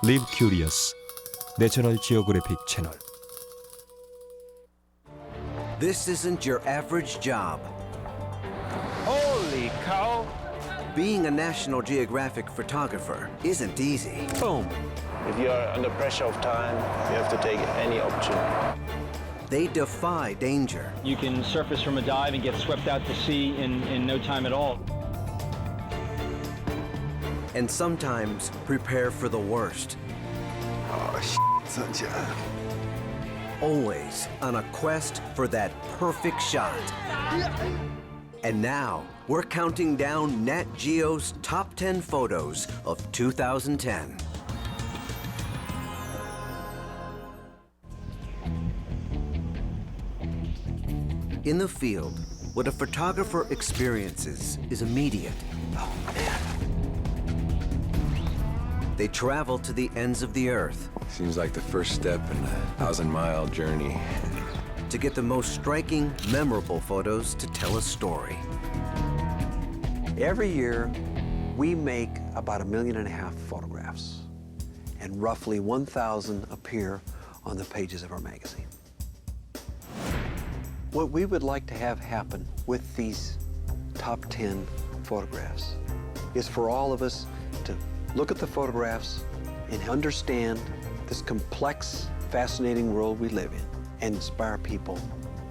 Live Curious, 내셔널지오그래픽 채널. This isn't your average job. Holy cow! Being a National Geographic photographer isn't easy. Boom. If you're under pressure of time, you have to take any option. They defy danger. You can surface from a dive and get swept out to sea in no time at all. And sometimes prepare for the worst. Always on a quest for that perfect shot. And now, we're counting down Nat Geo's top 10 photos of 2010. In the field, what a photographer experiences is immediate. Oh, man. They travel to the ends of the earth. Seems like the first step in a 1,000-mile journey. To get the most striking, memorable photos to tell a story. Every year, we make about 1.5 million photographs, and roughly 1,000 appear on the pages of our magazine. What we would like to have happen with these top 10 photographs is for all of us to look at the photographs and understand this complex, fascinating world we live in and inspire people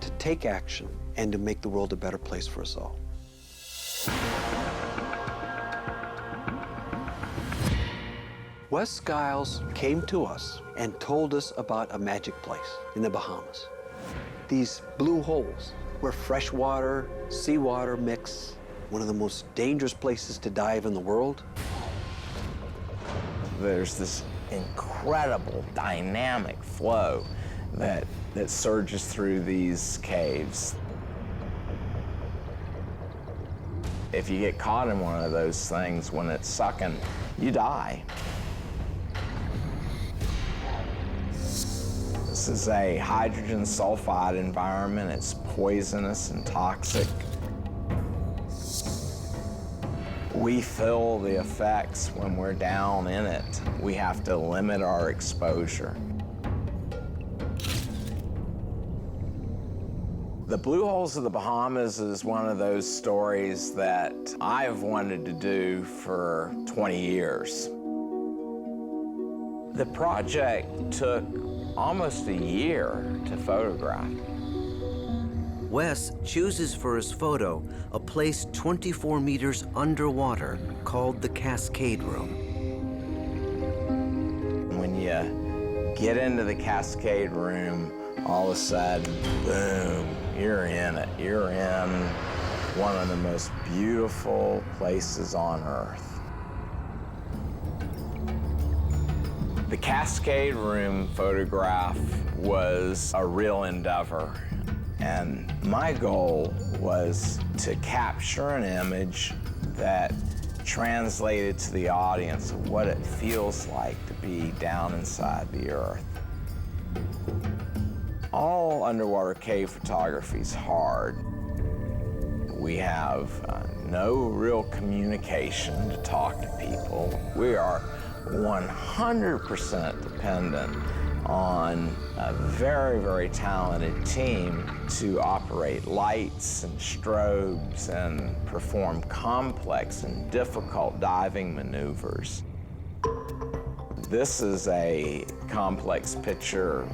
to take action and to make the world a better place for us all. Wes Skiles came to us and told us about a magic place in the Bahamas. These blue holes where fresh water, seawater mix, one of the most dangerous places to dive in the world. There's this incredible dynamic flow that surges through these caves. If you get caught in one of those things when it's sucking, you die. This is a hydrogen sulfide environment. It's poisonous and toxic. We feel the effects when we're down in it. We have to limit our exposure. The Blue Holes of the Bahamas is one of those stories that I've wanted to do for 20 years. The project took almost a year to photograph. Wes chooses for his photo a place 24 meters underwater called the Cascade Room. When you get into the Cascade Room, all of a sudden, boom, you're in it. You're in one of the most beautiful places on Earth. The Cascade Room photograph was a real endeavor, and my goal was to capture an image that translated to the audience of what it feels like to be down inside the Earth. All underwater cave photography is hard. We have no real communication to talk to people. We are 100% dependent on a very, very talented team to operate lights and strobes and perform complex and difficult diving maneuvers. This is a complex picture.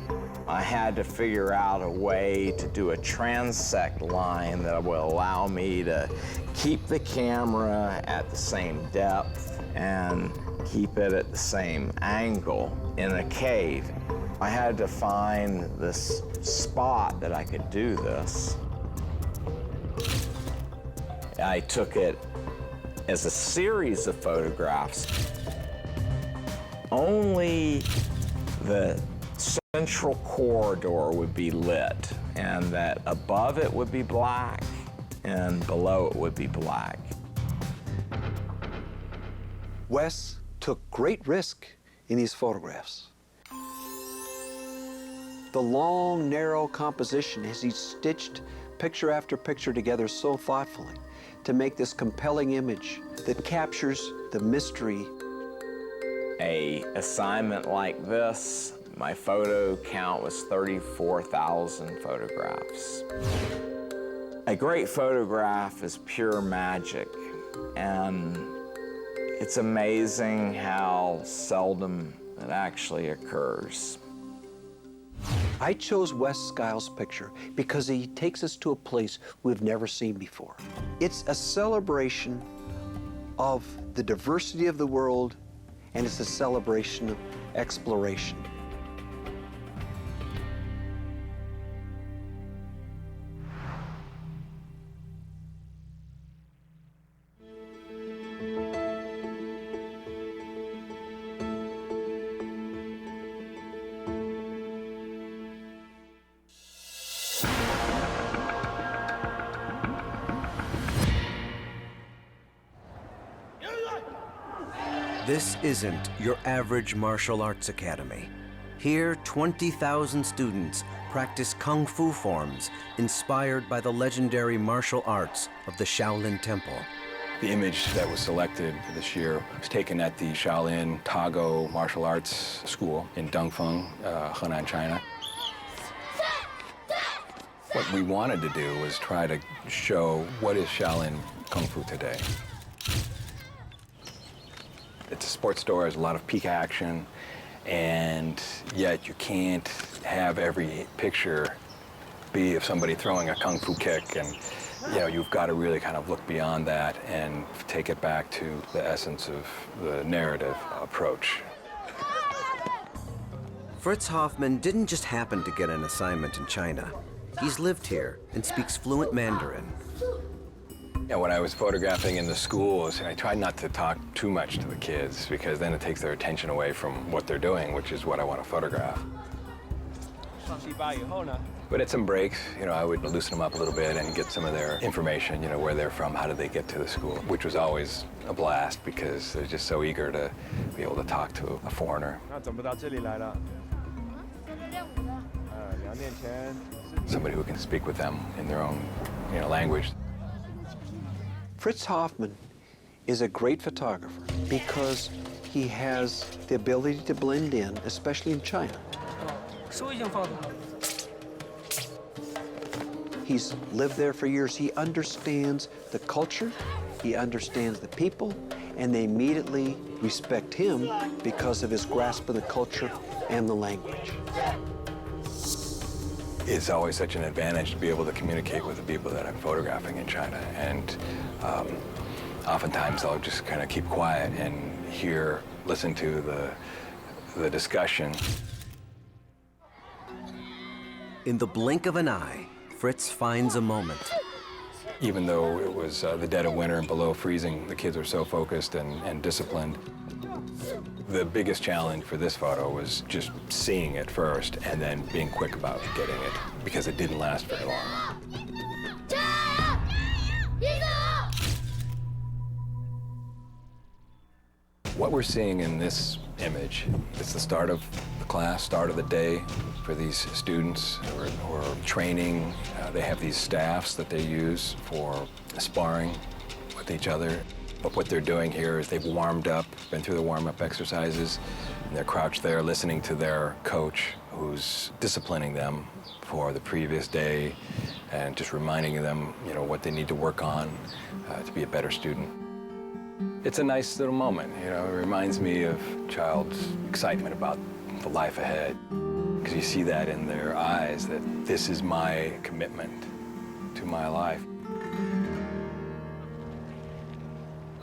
I had to figure out a way to do a transect line that will allow me to keep the camera at the same depth and keep it at the same angle in a cave. I had to find this spot that I could do this. I took it as a series of photographs. Only the central corridor would be lit, and that above it would be black and below it would be black. Wes took great risk in these photographs. The long, narrow composition as he stitched picture after picture together so thoughtfully to make this compelling image that captures the mystery an assignment like this, my photo count was 34,000 photographs. A great photograph is pure magic, and it's amazing how seldom it actually occurs. I chose Wes Skiles' picture because he takes us to a place we've never seen before. It's a celebration of the diversity of the world, and it's a celebration of exploration. This isn't your average martial arts academy. Here, 20,000 students practice kung fu forms inspired by the legendary martial arts of the Shaolin Temple. The image that was selected for this year was taken at the Shaolin Tago Martial Arts School in Dongfeng, Henan, China. What we wanted to do was try to show what is Shaolin Kung Fu today. It's a sports store, there's a lot of peak action, and yet you can't have every picture be of somebody throwing a kung fu kick, and you've got to really kind of look beyond that and take it back to the essence of the narrative approach. Fritz Hoffman didn't just happen to get an assignment in China. He's lived here and speaks fluent Mandarin. When I was photographing in the schools, I tried not to talk too much to the kids because then it takes their attention away from what they're doing, which is what I want to photograph. But at some breaks, I would loosen them up a little bit and get some of their information, where they're from, how did they get to the school, which was always a blast because they're just so eager to be able to talk to a foreigner. Somebody who can speak with them in their own, language. Fritz Hoffman is a great photographer because he has the ability to blend in, especially in China. He's lived there for years. He understands the culture, he understands the people, and they immediately respect him because of his grasp of the culture and the language. It's always such an advantage to be able to communicate with the people that I'm photographing in China, and oftentimes I'll just kind of keep quiet and listen to the discussion. In the blink of an eye, Fritz finds a moment. Even though it was the dead of winter and below freezing, the kids were so focused and disciplined. The biggest challenge for this photo was just seeing it first and then being quick about getting it because it didn't last very long. What we're seeing in this image is the start of the class, start of the day for these students who are training. They have these staffs that they use for sparring with each other. But what they're doing here is they've warmed up, been through the warm-up exercises, and they're crouched there listening to their coach who's disciplining them for the previous day and just reminding them, what they need to work on to be a better student. It's a nice little moment, it reminds me of a child's excitement about the life ahead. Because you see that in their eyes, that this is my commitment to my life.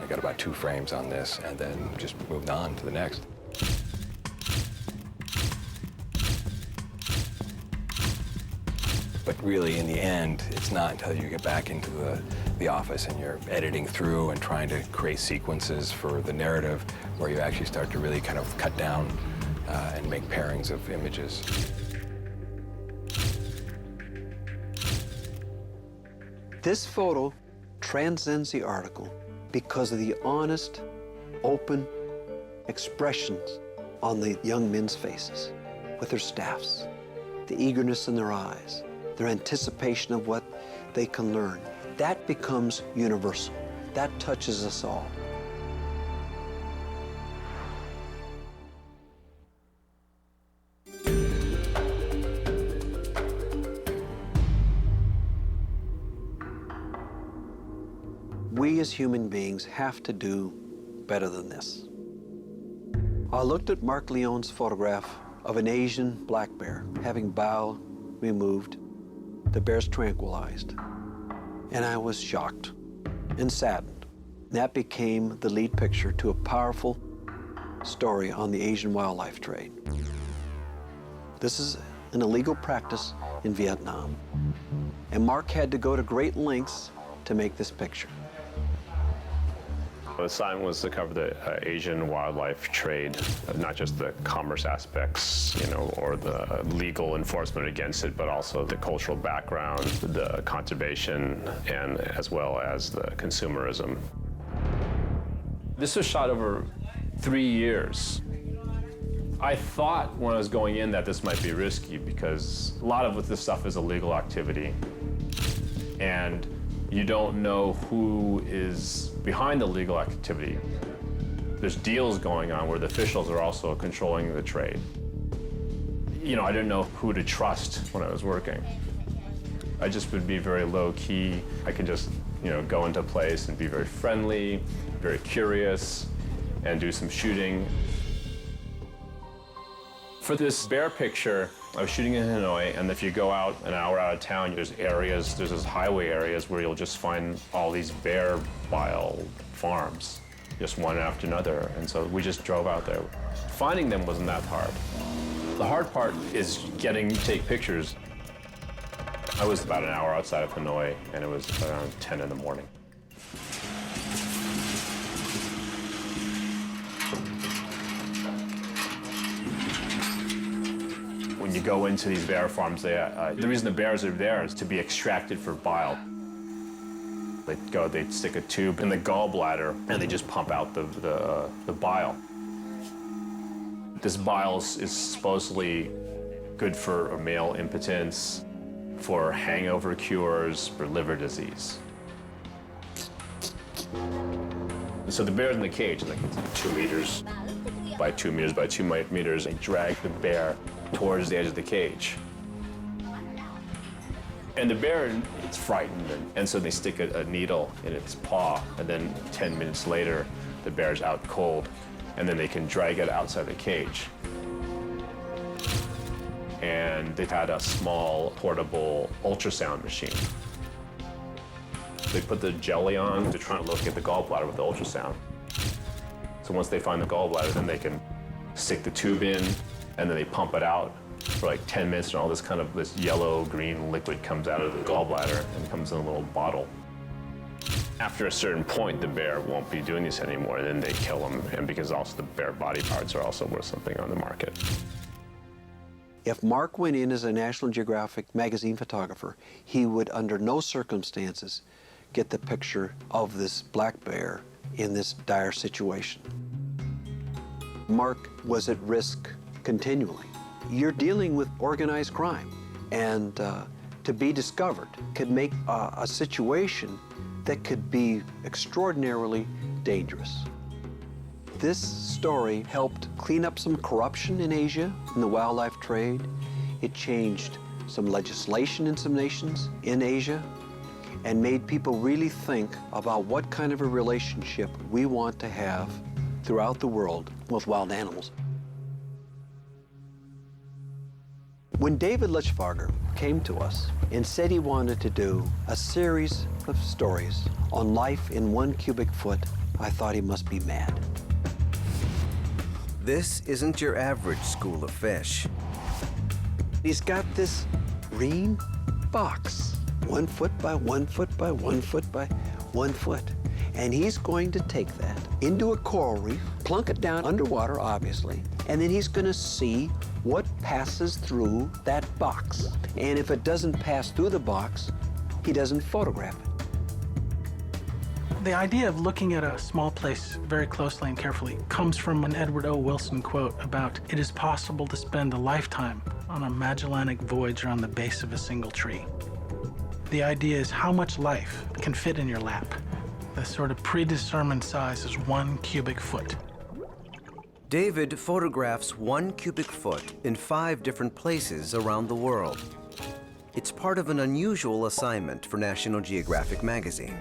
I got about 2 frames on this and then just moved on to the next. But really, in the end, it's not until you get back into the office and you're editing through and trying to create sequences for the narrative where you actually start to really kind of cut down and make pairings of images. This photo transcends the article because of the honest, open expressions on the young men's faces with their staffs, the eagerness in their eyes, their anticipation of what they can learn. That becomes universal. That touches us all. we as human beings have to do better than this. I looked at Mark Leone's photograph of an Asian black bear having bow removed, the bear's tranquilized, and I was shocked and saddened. That became the lead picture to a powerful story on the Asian wildlife trade. This is an illegal practice in Vietnam, and Mark had to go to great lengths to make this picture. The assignment was to cover the Asian wildlife trade, not just the commerce aspects, or the legal enforcement against it, but also the cultural background, the conservation, and as well as the consumerism. This was shot over 3 years. I thought when I was going in that this might be risky because a lot of this stuff is illegal activity, and you don't know who is behind the legal activity. There's deals going on where the officials are also controlling the trade. I didn't know who to trust when I was working. I just would be very low key. I could just, go into a place and be very friendly, very curious, and do some shooting. For this bear picture, I was shooting in Hanoi, and if you go out an hour out of town, there's these highway areas where you'll just find all these bear bile farms, just one after another. And so we just drove out there. Finding them wasn't that hard. The hard part is getting to take pictures. I was about an hour outside of Hanoi, and it was around 10 in the morning. When you go into these bear farms, the reason the bears are there is to be extracted for bile. They stick a tube in the gallbladder, and they just pump out the bile. This bile is supposedly good for male impotence, for hangover cures, for liver disease. So the bear's in the cage, like 2 meters by 2 meters by 2 meters. They drag the bear towards the edge of the cage. And the bear, it's frightened, and so they stick a needle in its paw, and then 10 minutes later, the bear's out cold, and then they can drag it outside the cage. And they've had a small portable ultrasound machine. They put the jelly on to try to locate the gallbladder with the ultrasound. So once they find the gallbladder, then they can stick the tube in, and then they pump it out for like 10 minutes, and all this yellow-green liquid comes out of the gallbladder and comes in a little bottle. After a certain point, the bear won't be doing this anymore, and then they kill him, and because also the bear body parts are also worth something on the market. If Mark went in as a National Geographic magazine photographer, he would under no circumstances get the picture of this black bear in this dire situation. Mark was at risk continually. You're dealing with organized crime, and to be discovered could make a situation that could be extraordinarily dangerous. This story helped clean up some corruption in Asia in the wildlife trade. It changed some legislation in some nations in Asia and made people really think about what kind of a relationship we want to have throughout the world with wild animals. When David Lichfarger came to us and said he wanted to do a series of stories on life in 1 cubic foot, I thought he must be mad. This isn't your average school of fish. He's got this green box, 1 foot by 1 foot by 1 foot by 1 foot. And he's going to take that into a coral reef, plunk it down underwater, obviously, and then he's going to see what passes through that box. And if it doesn't pass through the box, he doesn't photograph it. The idea of looking at a small place very closely and carefully comes from an Edward O. Wilson quote about it is possible to spend a lifetime on a Magellanic voyage around the base of a single tree. The idea is how much life can fit in your lap. The sort of predetermined size is 1 cubic foot. David photographs 1 cubic foot in 5 different places around the world. It's part of an unusual assignment for National Geographic magazine.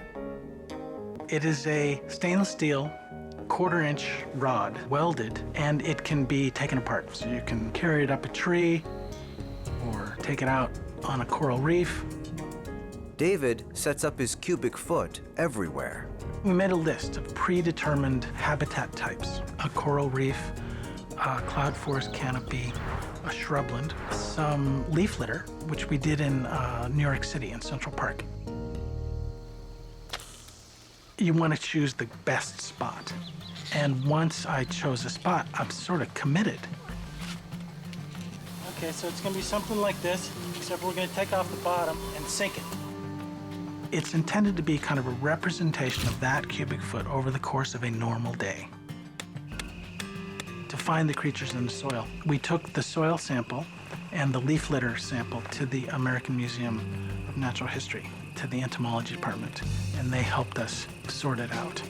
It is a stainless steel 1/4-inch rod, welded, and it can be taken apart. So you can carry it up a tree or take it out on a coral reef. David sets up his cubic foot everywhere. We made a list of predetermined habitat types: a coral reef, a cloud forest canopy, a shrubland, some leaf litter, which we did in New York City in Central Park. You want to choose the best spot. And once I chose a spot, I'm sort of committed. Okay, so it's going to be something like this, except we're going to take off the bottom and sink it. It's intended to be kind of a representation of that cubic foot over the course of a normal day. To find the creatures in the soil, we took the soil sample and the leaf litter sample to the American Museum of Natural History, to the entomology department, and they helped us sort it out.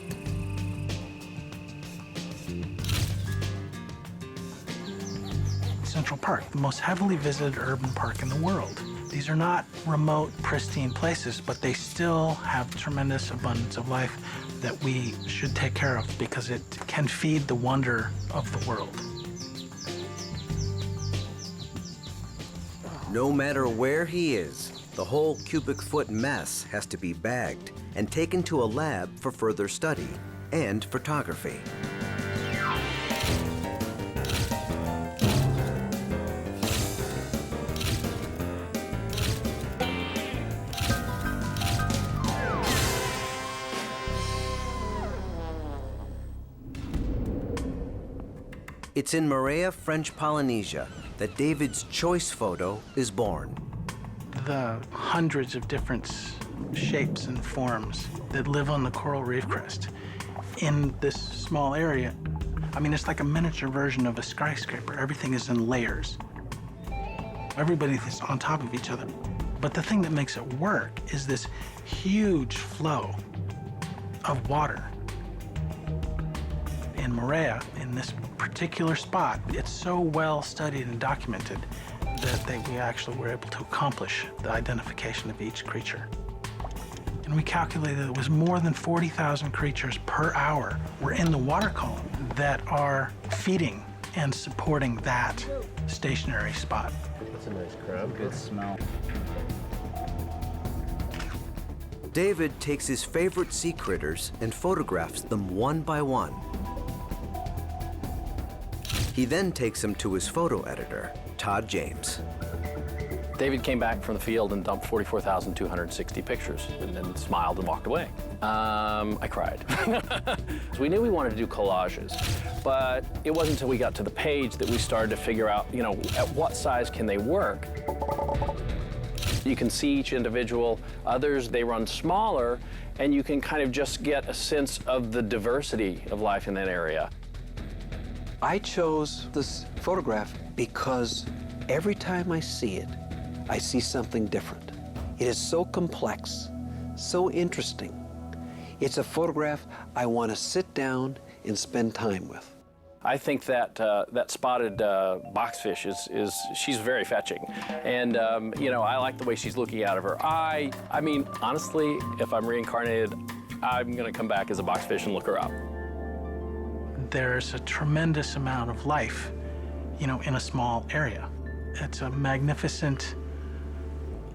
Central Park, the most heavily visited urban park in the world. These are not remote, pristine places, but they still have tremendous abundance of life that we should take care of because it can feed the wonder of the world. No matter where he is, the whole cubic foot mess has to be bagged and taken to a lab for further study and photography. It's in Moorea, French Polynesia, that David's choice photo is born. The hundreds of different shapes and forms that live on the coral reef crest in this small area. I mean, it's like a miniature version of a skyscraper. Everything is in layers. Everybody is on top of each other. But the thing that makes it work is this huge flow of water. In Moorea, in this particular spot, it's so well studied and documented that we actually were able to accomplish the identification of each creature. And we calculated it was more than 40,000 creatures per hour were in the water column that are feeding and supporting that stationary spot. That's a nice crab. Good smell. David takes his favorite sea critters and photographs them one by one. He then takes them to his photo editor, Todd James. David came back from the field and dumped 44,260 pictures and then smiled and walked away. I cried. So we knew we wanted to do collages, but it wasn't until we got to the page that we started to figure out, you know, at what size can they work? You can see each individual. Others, they run smaller, and you can kind of just get a sense of the diversity of life in that area. I chose this photograph because every time I see it, I see something different. It is so complex, so interesting. It's a photograph I want to sit down and spend time with. I think that that spotted boxfish she's very fetching. And, you know, I like the way she's looking out of her eye. I mean, honestly, if I'm reincarnated, I'm going to come back as a boxfish and look her up. There's a tremendous amount of life, you know, in a small area. It's a magnificent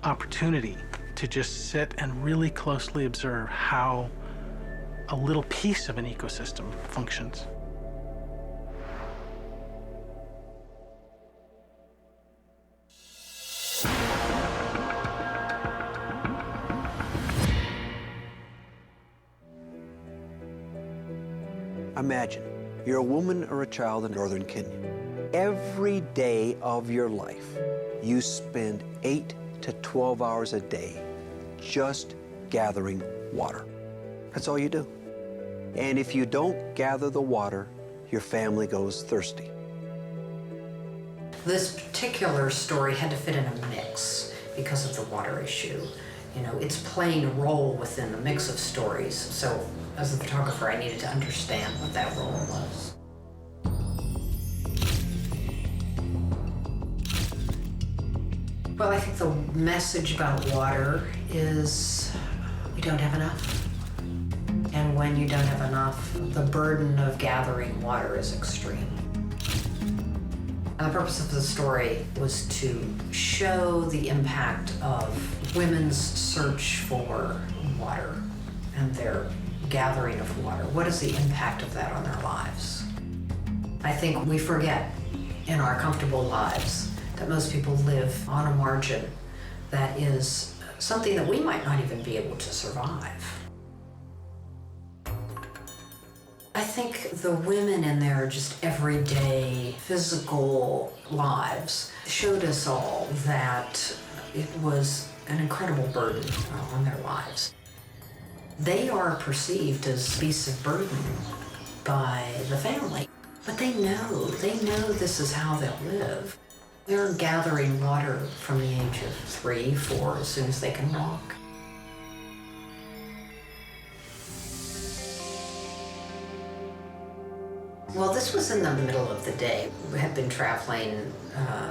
opportunity to just sit and really closely observe how a little piece of an ecosystem functions. Imagine you're a woman or a child in northern Kenya. Every day of your life, you spend 8 to 12 hours a day just gathering water. That's all you do. And if you don't gather the water, your family goes thirsty. This particular story had to fit in a mix because of the water issue. You know, it's playing a role within the mix of stories. So as a photographer, I needed to understand what that role was. Well, I think the message about water is we don't have enough. And when you don't have enough, the burden of gathering water is extreme. And the purpose of the story was to show the impact of women's search for water and their gathering of water. What is the impact of that on their lives? I think we forget in our comfortable lives that most people live on a margin that is something that we might not even be able to survive. I think the women in their just everyday physical lives showed us all that it was an incredible burden on their lives. They are perceived as beasts of burden by the family, but they know this is how they'll live. They're gathering water from the age of 3, 4, as soon as they can walk. Well, this was in the middle of the day. We had been traveling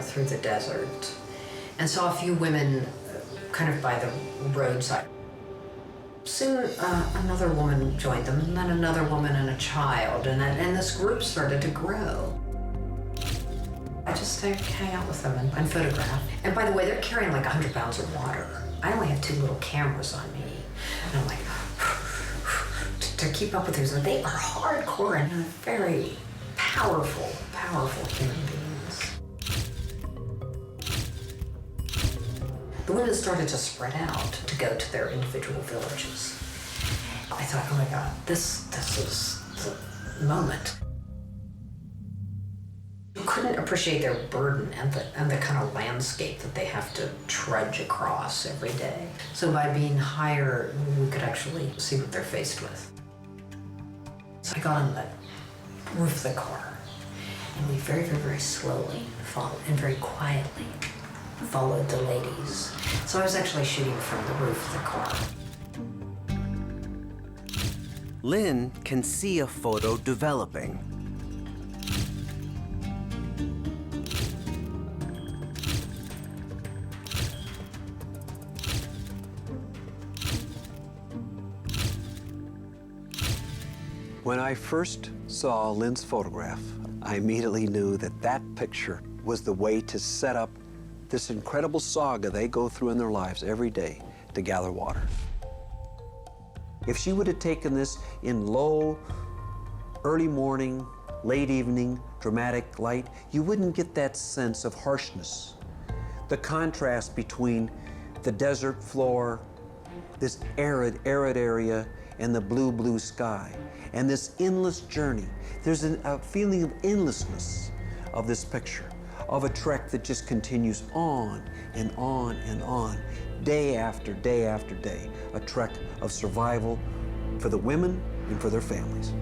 through the desert and saw a few women kind of by the roadside. Soon, another woman joined them, and then another woman and a child, and this group started to grow. I just hang out with them and photograph. And by the way, they're carrying like 100 pounds of water. I only have 2 little cameras on me. And I'm like, to keep up with these. They are hardcore and very powerful human beings. The women started to spread out to go to their individual villages. I thought, oh my God, this is the moment. You couldn't appreciate their burden and the kind of landscape that they have to trudge across every day. So by being higher, we could actually see what they're faced with. So I got on the roof of the car, and we very, very, very slowly and very quietly followed the ladies. So I was actually shooting from the roof of the car. Lynn can see a photo developing. When I first saw Lynn's photograph, I immediately knew that that picture was the way to set up this incredible saga they go through in their lives every day to gather water. If she would have taken this in low, early morning, late evening, dramatic light, you wouldn't get that sense of harshness. The contrast between the desert floor, this arid area, and the blue sky, and this endless journey. There's a feeling of endlessness of this picture, of a trek that just continues on and on and on, day after day after day, a trek of survival for the women and for their families.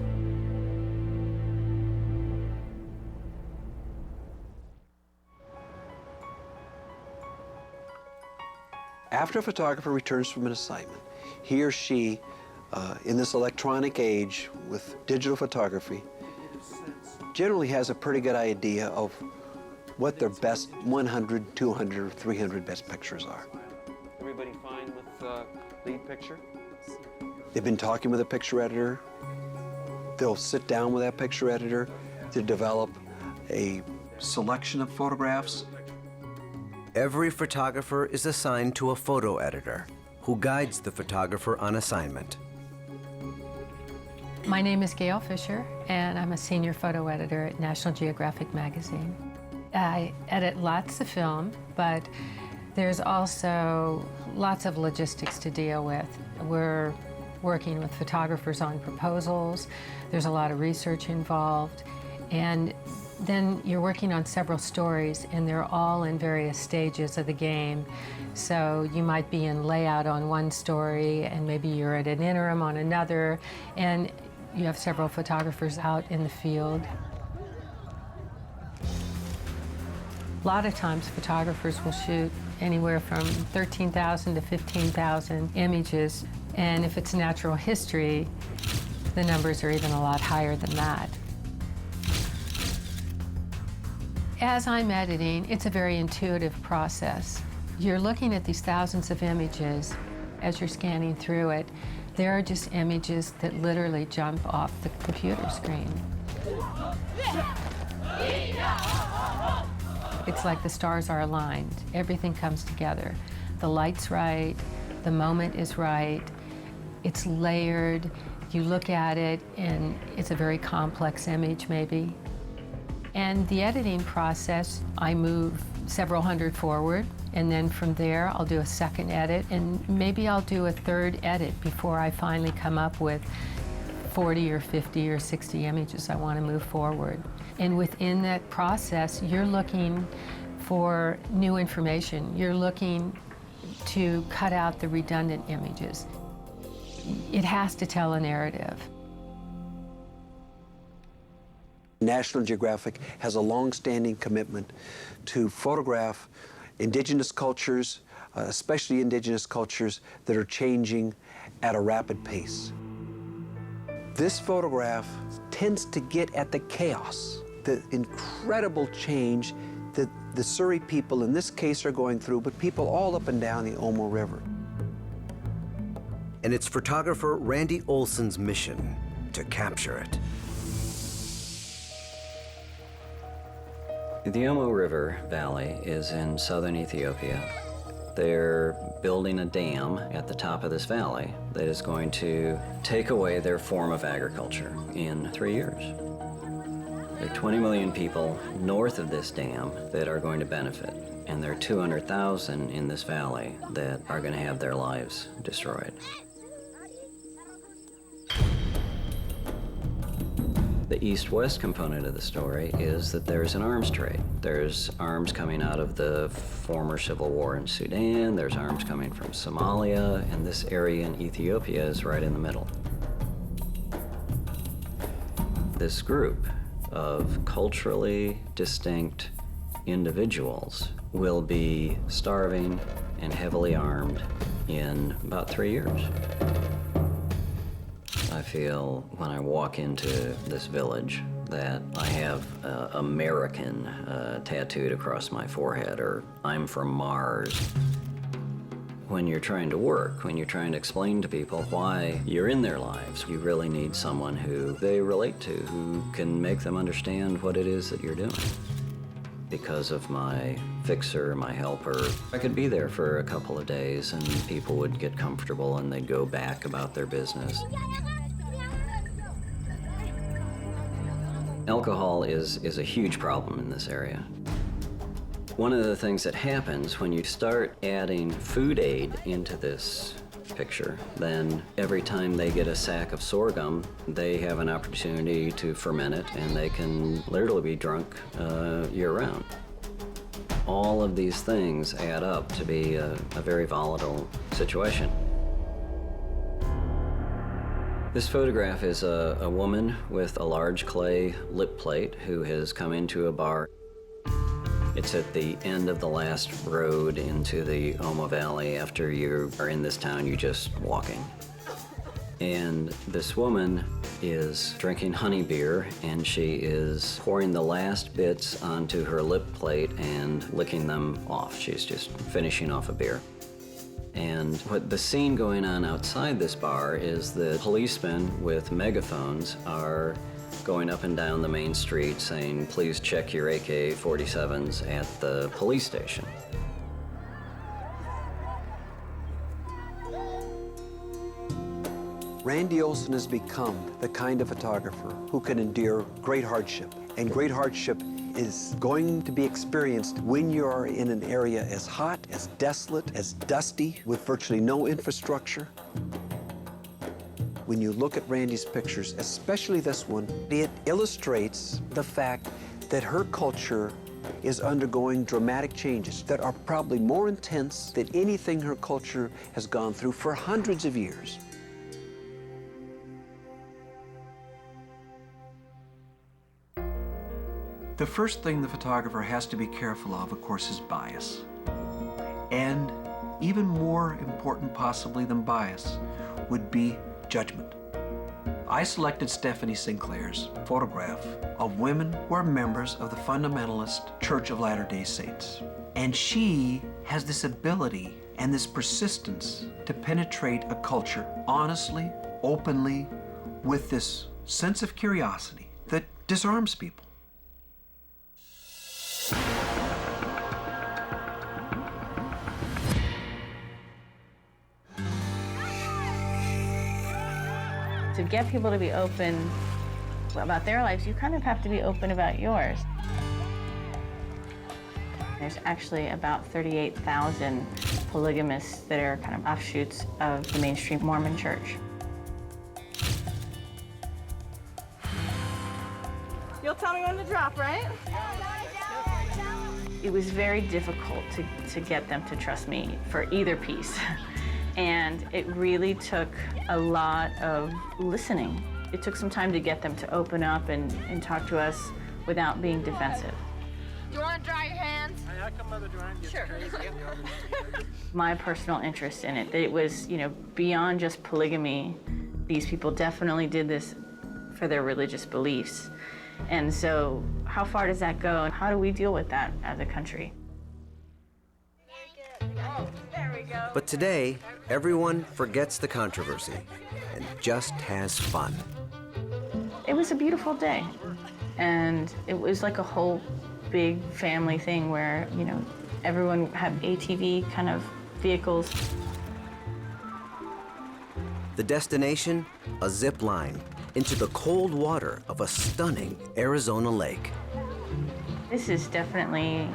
After a photographer returns from an assignment, he or she, in this electronic age with digital photography, generally has a pretty good idea of what their best 100, 200, 300 best pictures are. Everybody fine with the lead picture? They've been talking with a picture editor. They'll sit down with that picture editor to develop a selection of photographs. Every photographer is assigned to a photo editor who guides the photographer on assignment. My name is Gail Fisher, and I'm a senior photo editor at National Geographic magazine. I edit lots of film, but there's also lots of logistics to deal with. We're working with photographers on proposals. There's a lot of research involved. And then you're working on several stories, and they're all in various stages of the game. So you might be in layout on one story, and maybe you're at an interim on another, and you have several photographers out in the field. A lot of times photographers will shoot anywhere from 13,000 to 15,000 images, and if it's natural history, the numbers are even a lot higher than that. As I'm editing, it's a very intuitive process. You're looking at these thousands of images as you're scanning through it, There are just images that literally jump off the computer screen. It's like the stars are aligned. Everything comes together. The light's right, the moment is right, it's layered. You look at it and it's a very complex image maybe. And the editing process, I move several hundred forward, and then from there I'll do a second edit, and maybe I'll do a third edit before I finally come up with 40 or 50 or 60 images I want to move forward. And within that process, you're looking for new information. You're looking to cut out the redundant images. It has to tell a narrative. National Geographic has a long-standing commitment to photograph indigenous cultures, especially indigenous cultures that are changing at a rapid pace. This photograph tends to get at the chaos, the incredible change that the Surrey people in this case are going through, but people all up and down the Omo River. And it's photographer Randy Olson's mission to capture it. The Omo River Valley is in southern Ethiopia. They're building a dam at the top of this valley that is going to take away their form of agriculture in 3 years. There are 20 million people north of this dam that are going to benefit, and there are 200,000 in this valley that are going to have their lives destroyed. The east-west component of the story is that there's an arms trade. There's arms coming out of the former civil war in Sudan, there's arms coming from Somalia, and this area in Ethiopia is right in the middle. This group of culturally distinct individuals will be starving and heavily armed in about 3 years. I feel when I walk into this village that I have American tattooed across my forehead, or I'm from Mars. When you're trying to work, when you're trying to explain to people why you're in their lives, you really need someone who they relate to, who can make them understand what it is that you're doing. Because of my fixer, my helper, I could be there for a couple of days and people would get comfortable and they'd go back about their business. Alcohol is a huge problem in this area. One of the things that happens when you start adding food aid into this picture, then every time they get a sack of sorghum, they have an opportunity to ferment it and they can literally be drunk year-round. All of these things add up to be a very volatile situation. This photograph is a woman with a large clay lip plate who has come into a bar. It's at the end of the last road into the Omo Valley. After you are in this town, you're just walking. And this woman is drinking honey beer, and she is pouring the last bits onto her lip plate and licking them off. She's just finishing off a beer. And what the scene going on outside this bar is the policemen with megaphones are going up and down the main street saying, please check your AK-47s at the police station. Randy Olson has become the kind of photographer who can endure great hardship. And great hardship is going to be experienced when you are in an area as hot, as desolate, as dusty, with virtually no infrastructure. When you look at Randy's pictures, especially this one, it illustrates the fact that her culture is undergoing dramatic changes that are probably more intense than anything her culture has gone through for hundreds of years. The first thing the photographer has to be careful of course, is bias. And even more important possibly than bias would be judgment. I selected Stephanie Sinclair's photograph of women who are members of the fundamentalist Church of Latter-day Saints. And she has this ability and this persistence to penetrate a culture honestly, openly, with this sense of curiosity that disarms people. To get people to be open about their lives, you kind of have to be open about yours. There's actually about 38,000 polygamists that are kind of offshoots of the mainstream Mormon church. You'll tell me when to drop, right? It was very difficult to get them to trust me for either piece. And it really took a lot of listening. It took some time to get them to open up and talk to us without being defensive. Do you want to dry your hands? How come Mother Joanne gets crazy? My personal interest in it, that it was, beyond just polygamy. These people definitely did this for their religious beliefs. And so how far does that go, and how do we deal with that as a country? But today, everyone forgets the controversy and just has fun. It was a beautiful day, and it was like a whole big family thing where, everyone had ATV kind of vehicles. The destination, a zip line into the cold water of a stunning Arizona lake. This is definitely,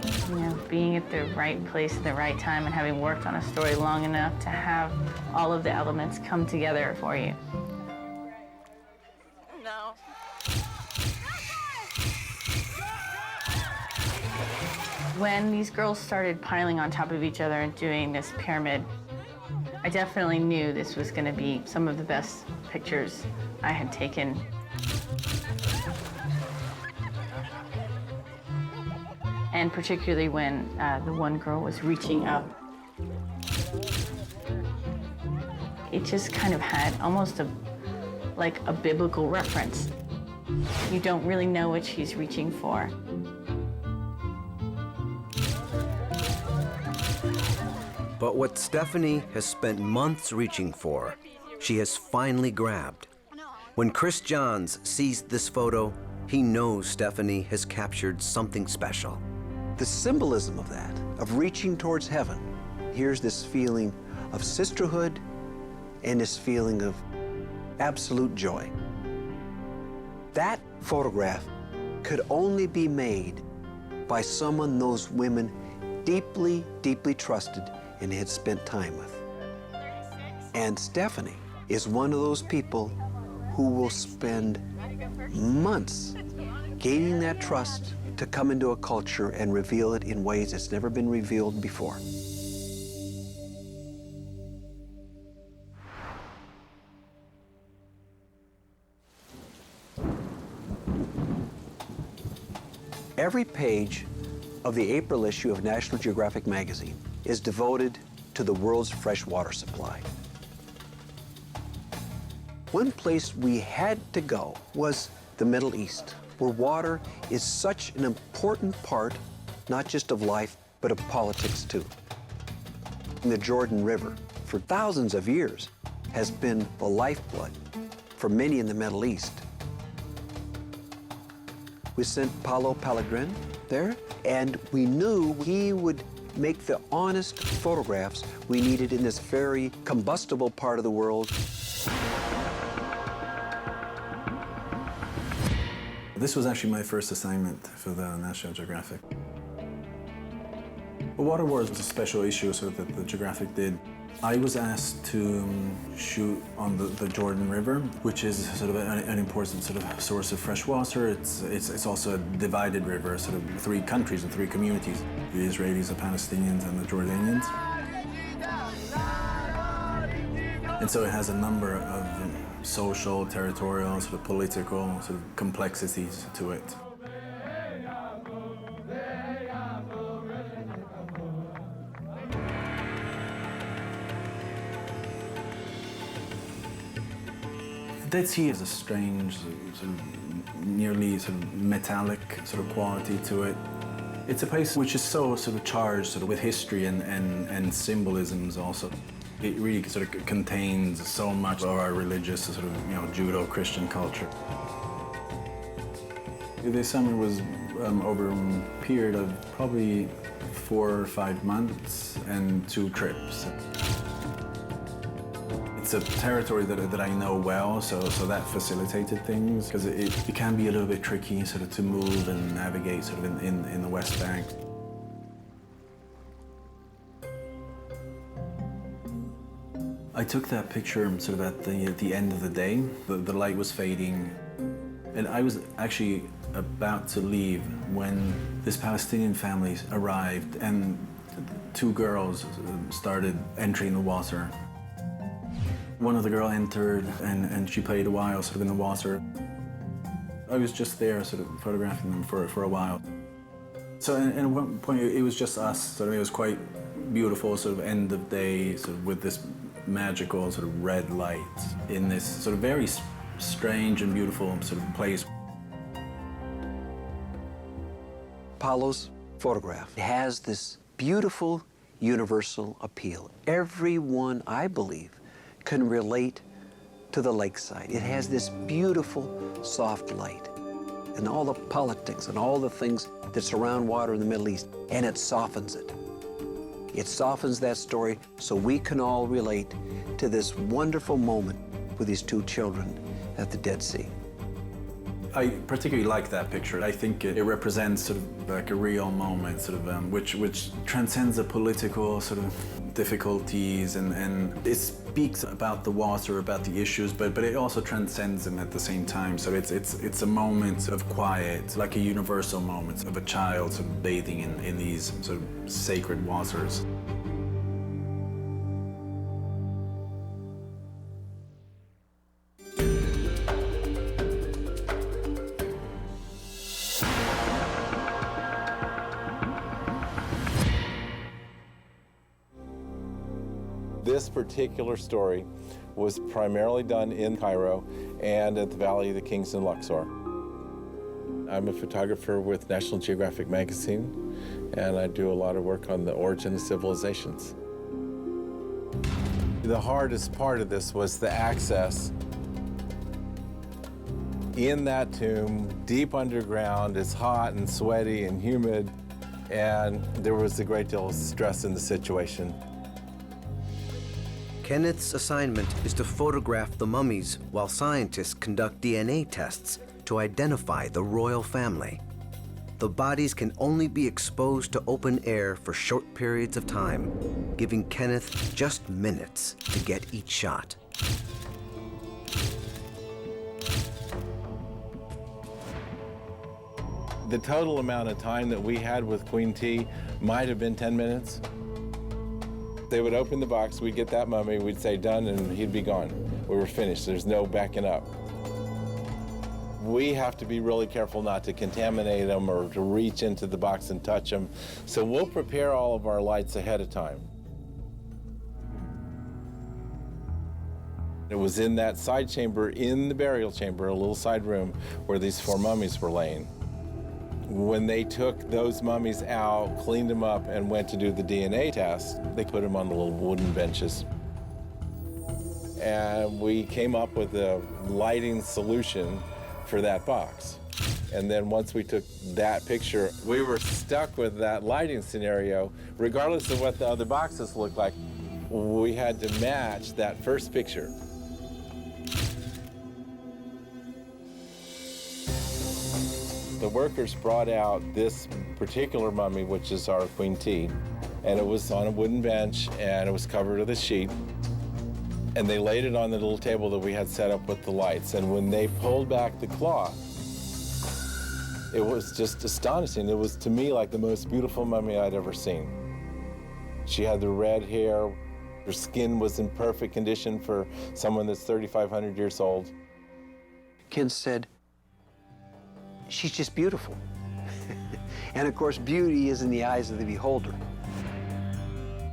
being at the right place at the right time and having worked on a story long enough to have all of the elements come together for you. No. When these girls started piling on top of each other and doing this pyramid, I definitely knew this was going to be some of the best pictures I had taken. And particularly when the one girl was reaching up. It just kind of had almost like a biblical reference. You don't really know what she's reaching for. But what Stephanie has spent months reaching for, she has finally grabbed. When Chris Johns sees this photo, he knows Stephanie has captured something special. The symbolism of that, of reaching towards heaven, here's this feeling of sisterhood and this feeling of absolute joy. That photograph could only be made by someone those women deeply, deeply trusted and had spent time with. And Stephanie is one of those people who will spend months gaining that trust to come into a culture and reveal it in ways that's never been revealed before. Every page of the April issue of National Geographic magazine is devoted to the world's fresh water supply. One place we had to go was the Middle East, where water is such an important part, not just of life, but of politics too. And the Jordan River, for thousands of years, has been the lifeblood for many in the Middle East. We sent Paulo Pellegrin there, and we knew he would make the honest photographs we needed in this very combustible part of the world. This was actually my first assignment for the National Geographic. The Water Wars was a special issue that the Geographic did. I was asked to shoot on the Jordan River, which is sort of an important sort of source of fresh water. It's also a divided river, sort of 3 countries and 3 communities: the Israelis, the Palestinians, and the Jordanians. And so it has a number of social, territorial, sort of political sort of complexities to it. The Dead Sea has a strange, sort of nearly sort of metallic sort of quality to it. It's a place which is so sort of charged sort of with history and symbolisms also. It really sort of contains so much of our religious sort of, you know, Judo-Christian culture. This summer was over a period of probably 4 or 5 months and 2 trips. It's a territory that I know well, so that facilitated things, because it can be a little bit tricky sort of to move and navigate sort of in the West Bank. I took that picture sort of at the end of the day. The light was fading, and I was actually about to leave when this Palestinian family arrived, and 2 girls started entering the water. One of the girls entered, and she played a while sort of in the water. I was just there sort of photographing them for a while. So at one point, it was just us. So it was quite beautiful sort of end of day, sort of with this magical sort of red light in this sort of very strange and beautiful sort of place. Paulo's photograph has this beautiful universal appeal. Everyone, I believe, can relate to the lakeside. It has this beautiful, soft light, and all the politics and all the things that surround water in the Middle East, and it softens it. It softens that story so we can all relate to this wonderful moment with these 2 children at the Dead Sea. I particularly like that picture. I think it represents sort of like a real moment, sort of which transcends the political sort of difficulties, and it speaks about the water, about the issues, but it also transcends them at the same time. So it's a moment of quiet, like a universal moment of a child sort of bathing in these sort of sacred waters. This particular story was primarily done in Cairo and at the Valley of the Kings in Luxor. I'm a photographer with National Geographic magazine, and I do a lot of work on the origin of civilizations. The hardest part of this was the access. In that tomb, deep underground, it's hot and sweaty and humid, and there was a great deal of stress in the situation. Kenneth's assignment is to photograph the mummies while scientists conduct DNA tests to identify the royal family. The bodies can only be exposed to open air for short periods of time, giving Kenneth just minutes to get each shot. The total amount of time that we had with Queen T might have been 10 minutes. They would open the box, we'd get that mummy, we'd say done, and he'd be gone. We were finished, there's no backing up. We have to be really careful not to contaminate them or to reach into the box and touch them. So we'll prepare all of our lights ahead of time. It was in that side chamber, in the burial chamber, a little side room, where these 4 mummies were laying. When they took those mummies out, cleaned them up, and went to do the DNA test, they put them on the little wooden benches. And we came up with a lighting solution for that box. And then once we took that picture, we were stuck with that lighting scenario, regardless of what the other boxes looked like. We had to match that first picture. The workers brought out this particular mummy, which is our Queen T, and it was on a wooden bench, and it was covered with a sheet. And they laid it on the little table that we had set up with the lights. And when they pulled back the cloth, it was just astonishing. It was, to me, like the most beautiful mummy I'd ever seen. She had the red hair. Her skin was in perfect condition for someone that's 3,500 years old. Ken said, she's just beautiful. And of course, beauty is in the eyes of the beholder.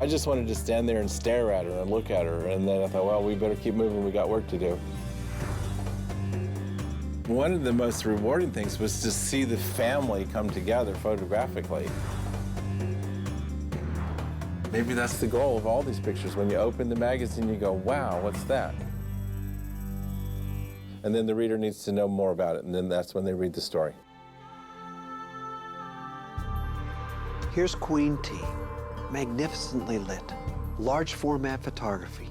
I just wanted to stand there and stare at her and look at her, and then I thought, well, we better keep moving, we got work to do. One of the most rewarding things was to see the family come together photographically. Maybe that's the goal of all these pictures. When you open the magazine, you go, wow, what's that? And then the reader needs to know more about it, and then that's when they read the story. Here's Queen T, magnificently lit, large format photography.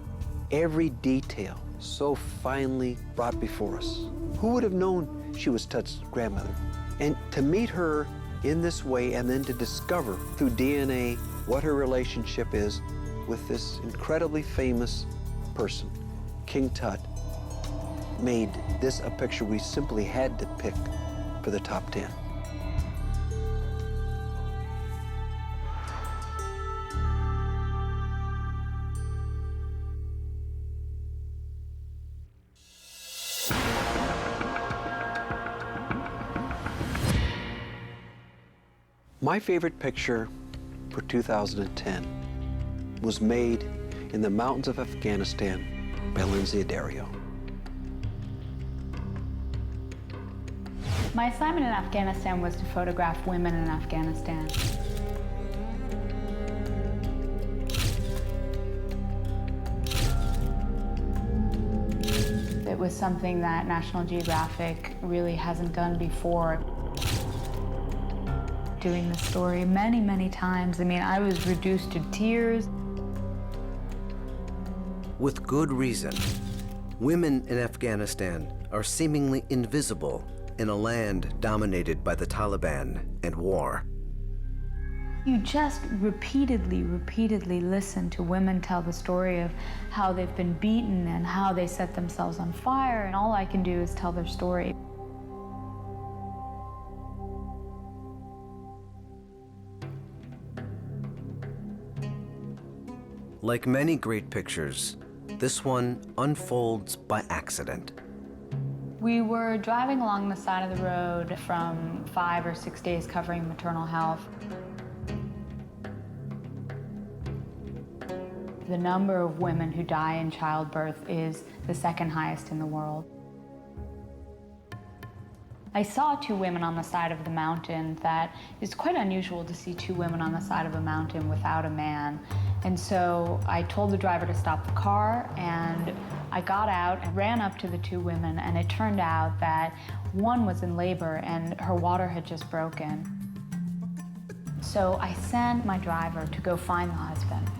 Every detail so finely brought before us. Who would have known she was Tut's grandmother? And to meet her in this way and then to discover through DNA what her relationship is with this incredibly famous person, King Tut, made this a picture we simply had to pick for the top 10. My favorite picture for 2010 was made in the mountains of Afghanistan by Lindsay Addario. My assignment in Afghanistan was to photograph women in Afghanistan. It was something that National Geographic really hasn't done before. Doing the story many, many times. I mean, I was reduced to tears. With good reason. Women in Afghanistan are seemingly invisible in a land dominated by the Taliban and war. You just repeatedly listen to women tell the story of how they've been beaten and how they set themselves on fire, and all I can do is tell their story. Like many great pictures, this one unfolds by accident. We were driving along the side of the road from 5 or 6 days covering maternal health. The number of women who die in childbirth is the second highest in the world. I saw 2 women on the side of the mountain that is quite unusual to see 2 women on the side of a mountain without a man. And so I told the driver to stop the car, and I got out and ran up to the 2 women, and it turned out that one was in labor and her water had just broken. So I sent my driver to go find the husband.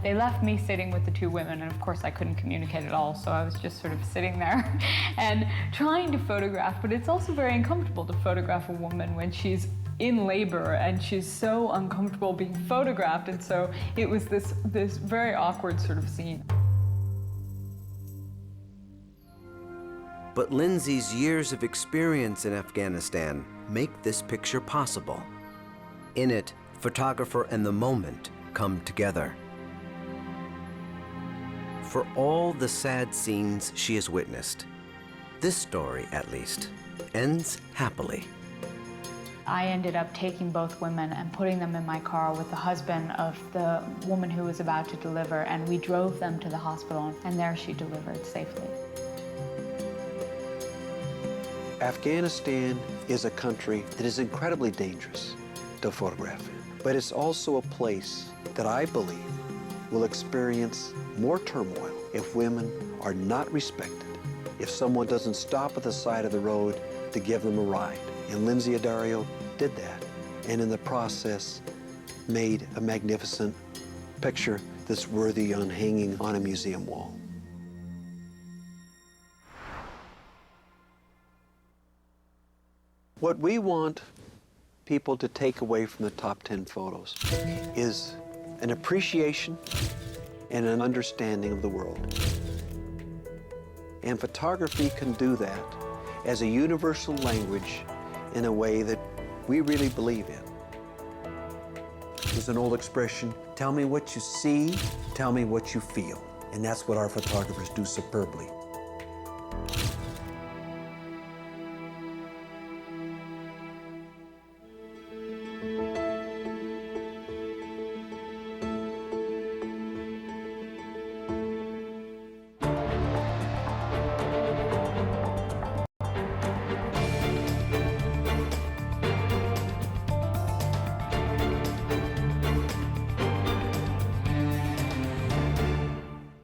They left me sitting with the 2 women, and of course I couldn't communicate at all, so I was just sort of sitting there and trying to photograph, but it's also very uncomfortable to photograph a woman when she's in labor and she's so uncomfortable being photographed, and so it was this very awkward sort of scene. But Lindsay's years of experience in Afghanistan make this picture possible. In it, photographer and the moment come together. For all the sad scenes she has witnessed, this story, at least, ends happily. I ended up taking both women and putting them in my car with the husband of the woman who was about to deliver, and we drove them to the hospital, and there she delivered safely. Afghanistan is a country that is incredibly dangerous to photograph in, but it's also a place that I believe will experience more turmoil if women are not respected, if someone doesn't stop at the side of the road to give them a ride. And Lindsay Addario did that, and in the process made a magnificent picture that's worthy on hanging on a museum wall. What we want people to take away from the top 10 photos is an appreciation and an understanding of the world. And photography can do that as a universal language in a way that we really believe in. There's an old expression, tell me what you see, tell me what you feel. And that's what our photographers do superbly.